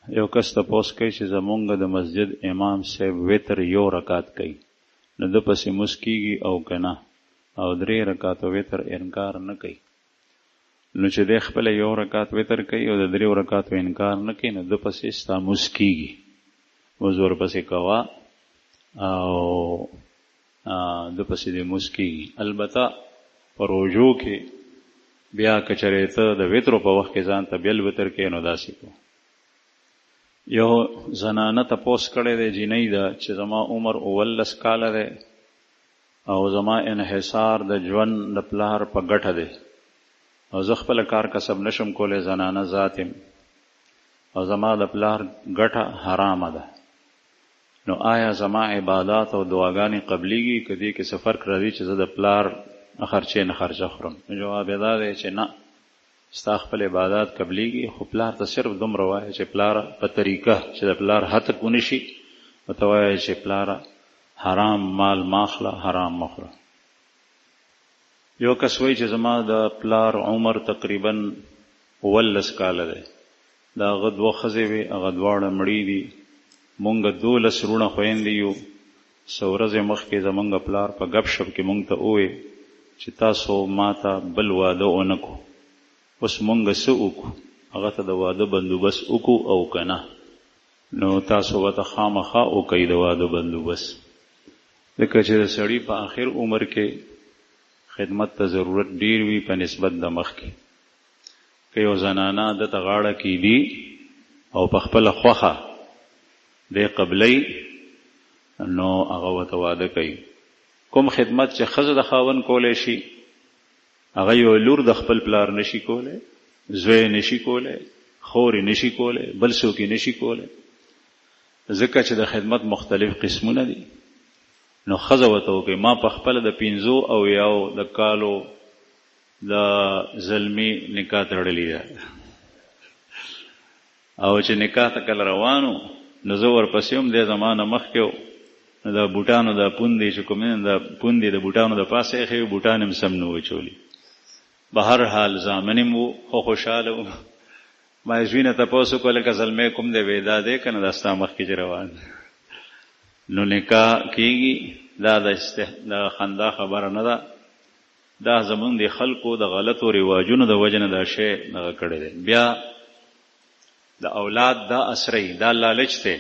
یو کس تپوس کوي چې زمونږ د مسجد امام صاحب وتر یو رکعت کوي، نو ده پسې مونځ کیږي او که نه، او 3 رکعاتو وتر انکار نه کوي. نو چې دی خپله یو رکعت وتر کوي او د 3 رکعاتو انکار نه کوي، نو ده پسې ستا مونځ کیږي، مونځ ورپسې کوه او ده پسې دې مونځ کیږي. البته په روژو کې بیا که چېرې ته د وترو په وخت کې ځان ته بیل وتر کوې نو داسې کوه. یو زنانه تپوس کړی دی، جینۍ ده، چې زما عمر 19 کاله دی او زما انحصار د ژوند د پلار په ګټه دی او زه خپله کار کسب نشم کولی، زنانه ذات یم او زما د پلار ګټه حرامه ده، نو آیا زما عبادات او دعاګانې قبلیږي که دې کې څه فرق راځي چې زه د پلار خرچې نه خرچه خورم؟ جواب یې دا دی چې نه، ستا خپل عبادات قبلیږي، خو پلار ته صرف دومره وایه چې پلار په طریقه چې د پلار حتک ونشي، ورته وایه چې پلار حرام مال ماخله، حرام مخوره. یو کس وایي چې زما د پلار عمر تقریبا 19 کاله دی، د هغه 2 ښځې وې، هغه دواړه مړې دي، مونږ 12 وروڼه خویندې یو. څه ورځې مخکې زمونږ پلار په ګپ شپ کې مونږ ته وویل چې تاسو ما ته بل واده ونه کړو، اوس مونږ څه وکړو؟ هغه ته د واده بندوبست وکړو او که نه؟ نو تاسو ورته خامخا وکئ د واده بندوبست، ځکه چې د سړي په آخر عمر کې خدمت ته ضرورت ډیر وي په نسبت د مخکې. که یو زنانه ده ته غاړه کیدي او په خپله خوښه دی قبلی، نو هغه ورته واده کوي. کوم خدمت چې ښځه د خاوند کولی شي، هغه یو لور د خپل پلار نشي کولی، زوی نشي کولی، خور نشي کولی، بل څوک نشي کولی، ځکه چې د خدمت مختلف قسمونه دي. نو ښځه ورته وکړي ما په خپله د 15 او یو د کالو د زلمي نکاح تړلې ده، او چې نکاح ته کله روانو نو زه ورپسې هم دی زما نه مخکې و، نو د بوټانو د پوندې چې کوم د پوندې د بوټانو د پاسه یې ښوي، بوټان هم سم نه وچولي. به هر حال زامن هم و، خو خوشحاله و. ما یې زوی نه تپوس وکړو لکه زلمی کوم دی؟ وی دا دی که نه، دا ستا مخکې چې روان. نو نکاح کیږي، دا د خندا خبره نه ده، دا زمونږ د خلکو د غلطو رواجونو د وجه نه دا شی دغه کړی دی. بیا د اولاد دا اسرې دا لالچ دی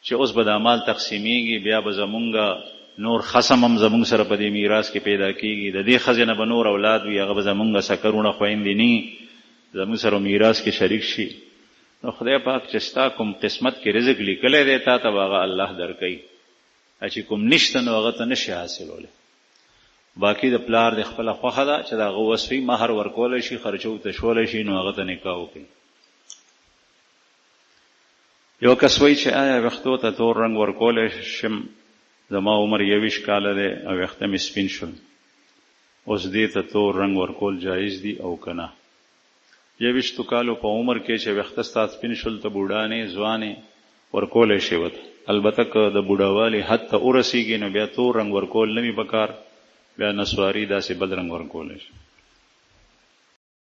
چې اوس به د مال تقسیمیږي، بیا به زمونږ نور خصم هم زمونږ سره په دې میراث کې پیدا کیږي، د دې ښځې نه به نور اولاد وي، هغه به زمونږ سکرونه خویندې نه زمونږ سره میراث کې شریک شي. نو خدای پاک چې ستا کوم قسمت کې رزق لیکلی دی تا ته به هغه الله درکوي، چې کوم نشته نو هغه ته نشي حاصلولی. باقي د پلار د خپله خوښه ده چې د هغه وس وي، مهر ورکولی شي، خرچه وتشولی شي، نو هغه ته نکاح وکړي. یو کس وایي چې آیا ویښتو ته تور رنګ ورکولی شم؟ زما عمر 21 کاله دی او ویښته مې سپین شول، اوس دې ته تور رنګ ورکول جایز دي او که نه؟ 21 کالو په عمر کې چې ویښته ستا سپین شول، ته بوډانې ځوانې ورکولی شي ورته. البته که د بوډاوالي حد ته ورسیږي نو بیا تور رنګ ورکول نه وي پکار، بیا نسواري داسې بل رنګ ورکولی شي.